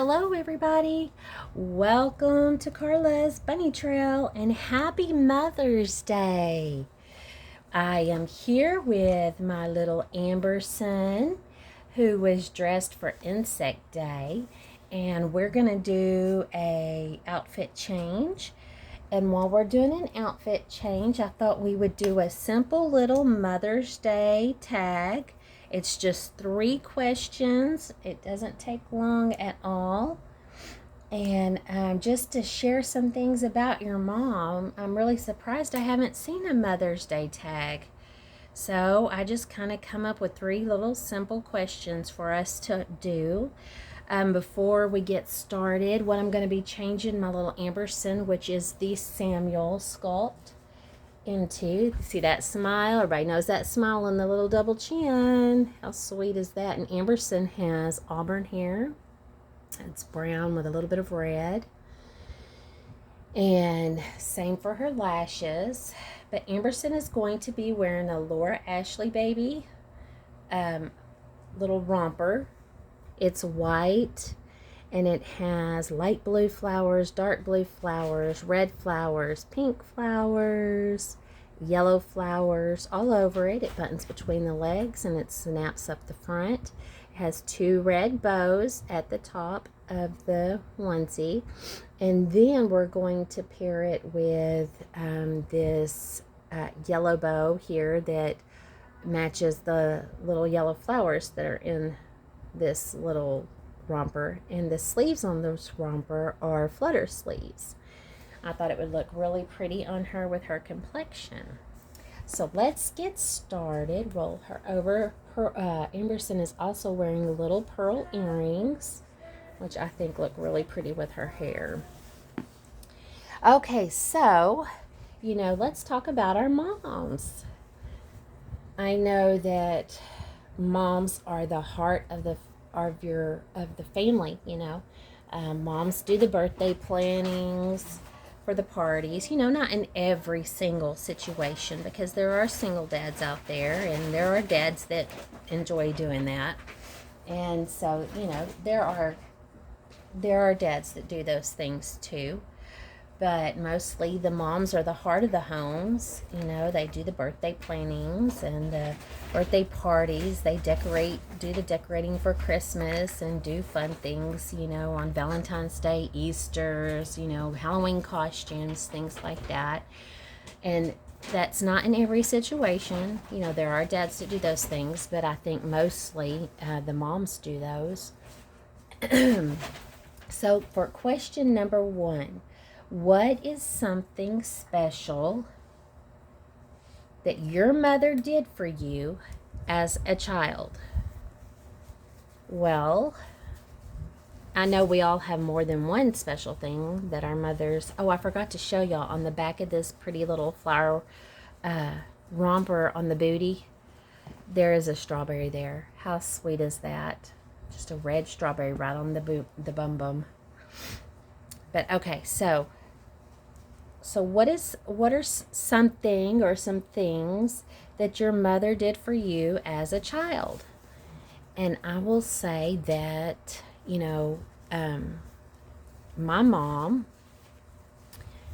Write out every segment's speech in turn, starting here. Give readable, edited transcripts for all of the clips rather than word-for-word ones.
Hello, everybody. Welcome to Carla's Bunny Trail and happy Mother's Day. I am here with my little Amberson, who was dressed for Insect Day, and we're going to do a outfit change. And while we're doing an outfit change, I thought we would do a simple little Mother's Day tag. It's just 3 questions. It doesn't take long at all. And just to share some things about your mom, I'm really surprised I haven't seen a Mother's Day tag. So I just kind of come up with 3 little simple questions for us to do. Before we get started, what I'm going to be changing my little Amberson, which is the Samuel sculpt, into. See that smile? Everybody knows that smile and the little double chin. How sweet is that? And Amberson has auburn hair. It's brown with a little bit of red. And same for her lashes. But Amberson is going to be wearing a Laura Ashley baby little romper. It's white and it has light blue flowers, dark blue flowers, red flowers, pink flowers, yellow flowers all over it. It buttons between the legs and it snaps up the front. It has 2 red bows at the top of the onesie. And then we're going to pair it with this yellow bow here that matches the little yellow flowers that are in this little romper, and the sleeves on this romper are flutter sleeves. I thought it would look really pretty on her with her complexion. So let's get started. Roll her over. Her Amberson is also wearing little pearl earrings, which I think look really pretty with her hair. Okay, so let's talk about our moms. I know that moms are the heart of the family. Moms do the birthday plannings for the parties. Not in every single situation, because there are single dads out there, and there are dads that enjoy doing that. And so there are dads that do those things too. But mostly the moms are the heart of the homes. They do the birthday plannings and the birthday parties. They do the decorating for Christmas and do fun things, on Valentine's Day, Easter's, Halloween costumes, things like that. And that's not in every situation. There are dads that do those things, but I think mostly the moms do those. So for question number 1, what is something special that your mother did for you as a child? Well, I know we all have more than one special thing that our mothers... Oh, I forgot to show y'all on the back of this pretty little flower romper on the booty. There is a strawberry there. How sweet is that? Just a red strawberry right on the bum. But okay, so what are something or some things that your mother did for you as a child? And I will say that, my mom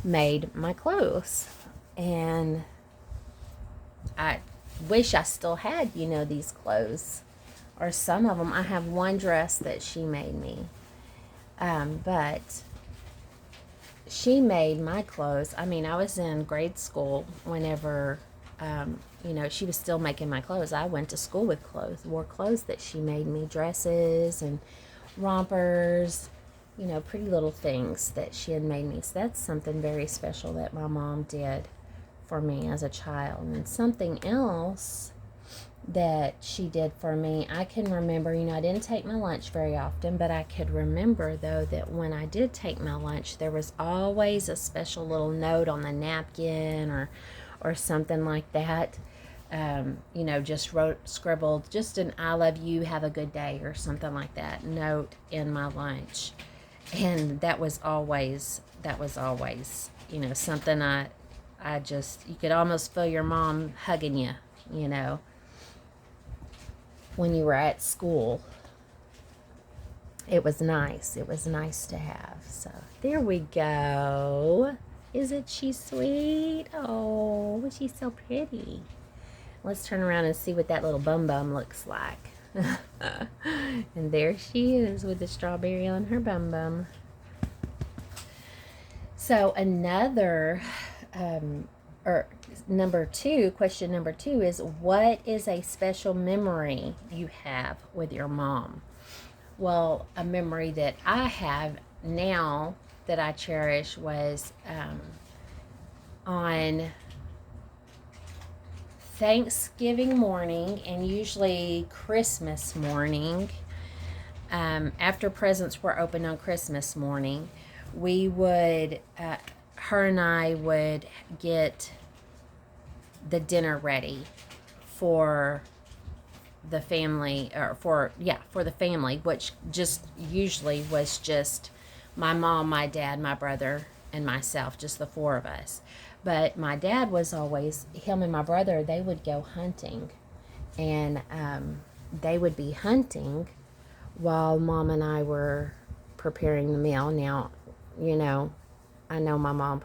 made my clothes. And I wish I still had, these clothes. Or some of them. I have one dress that she made me. But she made my clothes. I was in grade school whenever, she was still making my clothes. I went to school with wore clothes that she made me, dresses and rompers, pretty little things that she had made me. So that's something very special that my mom did for me as a child. And something else that she did for me, I can remember, I didn't take my lunch very often, but I could remember, though, that when I did take my lunch, there was always a special little note on the napkin or something like that. Just scribbled, just an "I love you, have a good day" or something like that note in my lunch. And that was always, something I just, you could almost feel your mom hugging you, when you were at school. it was nice. It was nice to have. So there we go. Isn't she sweet? Oh, she's so pretty. Let's turn around and see what that little bum bum looks like. And there she is with the strawberry on her bum bum. So another, question number two is, what is a special memory you have with your mom? Well, a memory that I have now that I cherish was on Thanksgiving morning and usually Christmas morning. After presents were opened on Christmas morning, we would, her and I would get the dinner ready for the family, or for the family, which just usually was just my mom, my dad, my brother, and myself, just the four of us. But my dad was always, him and my brother, they would go hunting, and they would be hunting while Mom and I were preparing the meal. Now, you know, I know my mom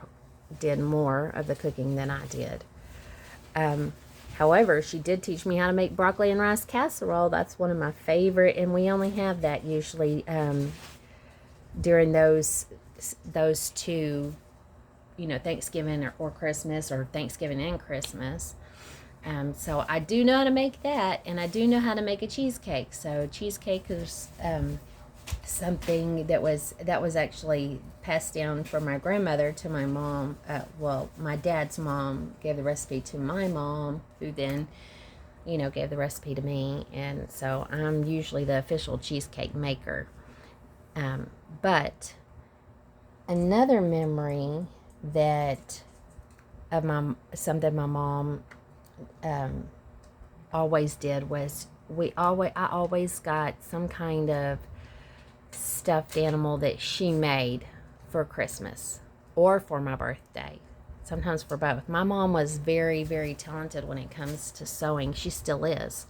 did more of the cooking than I did. However, she did teach me how to make broccoli and rice casserole. That's one of my favorite, and we only have that usually during those two, you know, Thanksgiving or Christmas, or Thanksgiving and Christmas. So I do know how to make that, and I do know how to make a cheesecake. So cheesecake is something that was actually passed down from my grandmother to my mom. Well, my dad's mom gave the recipe to my mom, who then, you know, gave the recipe to me, and so I'm usually the official cheesecake maker. But another memory that of something my mom always did was I always got some kind of stuffed animal that she made for Christmas or for my birthday, sometimes for both. My mom was very, very talented when it comes to sewing. She still is.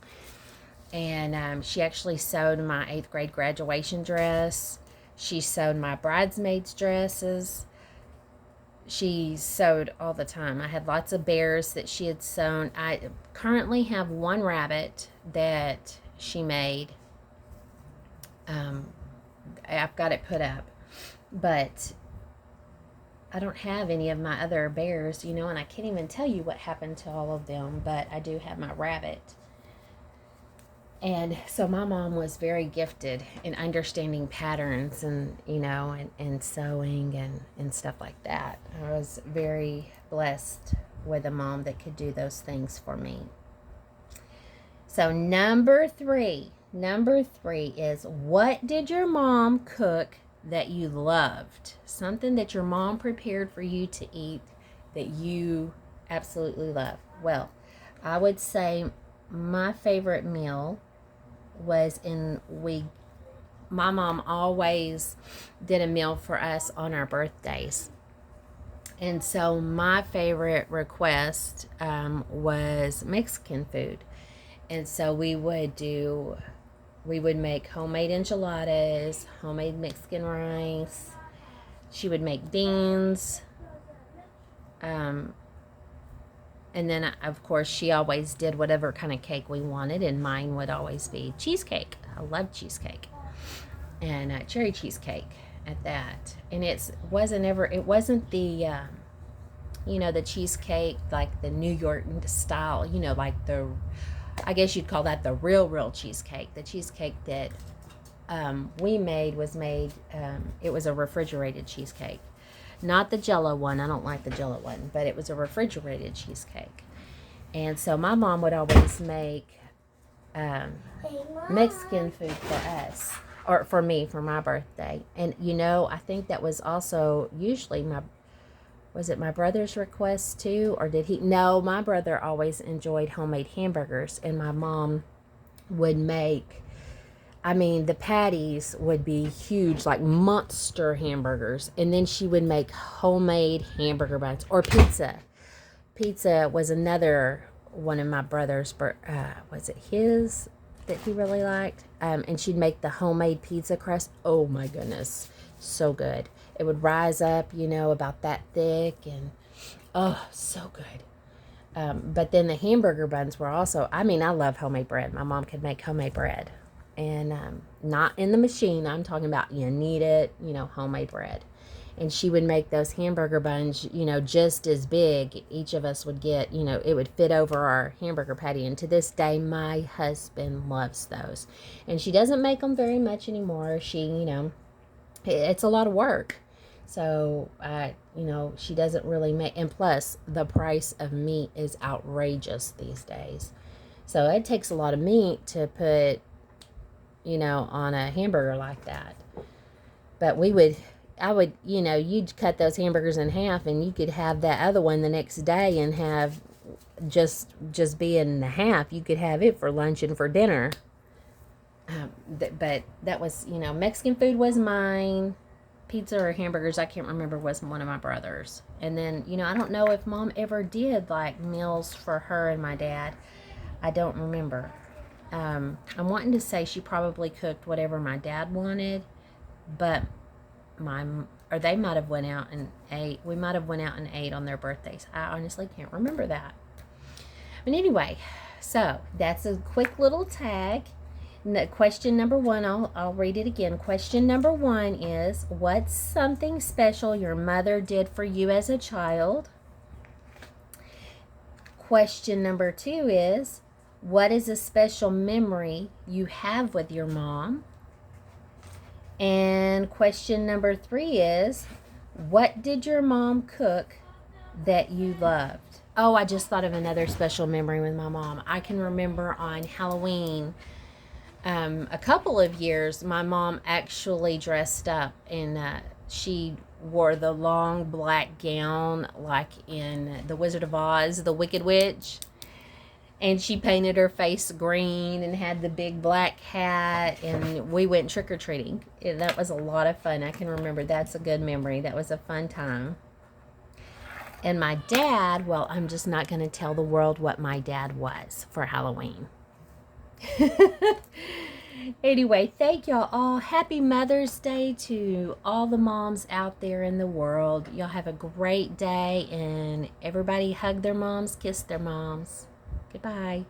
And she actually sewed my 8th grade graduation dress. She sewed my bridesmaids' dresses. She sewed all the time. I had lots of bears that she had sewn. I currently have one rabbit that she made. I've got it put up, but I don't have any of my other bears, you know, and I can't even tell you what happened to all of them, but I do have my rabbit. And so my mom was very gifted in understanding patterns and, you know, and sewing and stuff like that. I was very blessed with a mom that could do those things for me. So number three is, what did your mom cook that you loved? Something that your mom prepared for you to eat that you absolutely love. Well, I would say my favorite meal was my mom always did a meal for us on our birthdays. And so my favorite request was Mexican food. And so we would make homemade enchiladas, homemade Mexican rice. She would make beans. And then, of course, she always did whatever kind of cake we wanted, and mine would always be cheesecake. I love cheesecake. And cherry cheesecake at that. And it wasn't the, you know, the cheesecake like the New York style, you know, like I guess you'd call that the real cheesecake. The cheesecake that we made it was a refrigerated cheesecake. Not the Jell-O one. I don't like the Jell-O one, but it was a refrigerated cheesecake. And so my mom would always make Mexican food for us, or for me, for my birthday. And, you know, I think that was also usually was it my brother's request too? Or did he? No, my brother always enjoyed homemade hamburgers, and my mom would make, the patties would be huge, like monster hamburgers. And then she would make homemade hamburger buns, or pizza. Pizza was another one of my brother's, was it his that he really liked? and she'd make the homemade pizza crust. Oh my goodness, so good. It would rise up, about that thick, and oh, so good. But then the hamburger buns were also, I love homemade bread. My mom could make homemade bread. And not in the machine. I'm talking about you knead it, homemade bread. And she would make those hamburger buns, just as big. Each of us would get, it would fit over our hamburger patty. And to this day, my husband loves those. And she doesn't make them very much anymore. She, it's a lot of work. So, she doesn't really make, and plus the price of meat is outrageous these days. So it takes a lot of meat to put, on a hamburger like that. But you'd cut those hamburgers in half and you could have that other one the next day and have just be in the half. You could have it for lunch and for dinner. But that was, Mexican food was mine. Pizza or hamburgers, I can't remember, was one of my brothers. And then, I don't know if Mom ever did like meals for her and my dad. I don't remember. I'm wanting to say she probably cooked whatever my dad wanted, but they might have went out and ate. We might have went out and ate on their birthdays. I honestly can't remember that. But anyway, so that's a quick little tag. Question number 1, I'll read it again. Question number 1 is, what's something special your mother did for you as a child? Question number 2 is, what is a special memory you have with your mom? And question number 3 is, what did your mom cook that you loved? Oh, I just thought of another special memory with my mom. I can remember on Halloween, a couple of years, my mom actually dressed up, and she wore the long black gown like in The Wizard of Oz, the Wicked Witch. And she painted her face green and had the big black hat, and we went trick-or-treating. That was a lot of fun. I can remember. That's a good memory. That was a fun time. And my dad, well, I'm just not going to tell the world what my dad was for Halloween. Anyway, thank y'all all. Happy Mother's Day to all the moms out there in the world. Y'all have a great day, and everybody hug their moms, kiss their moms. Goodbye.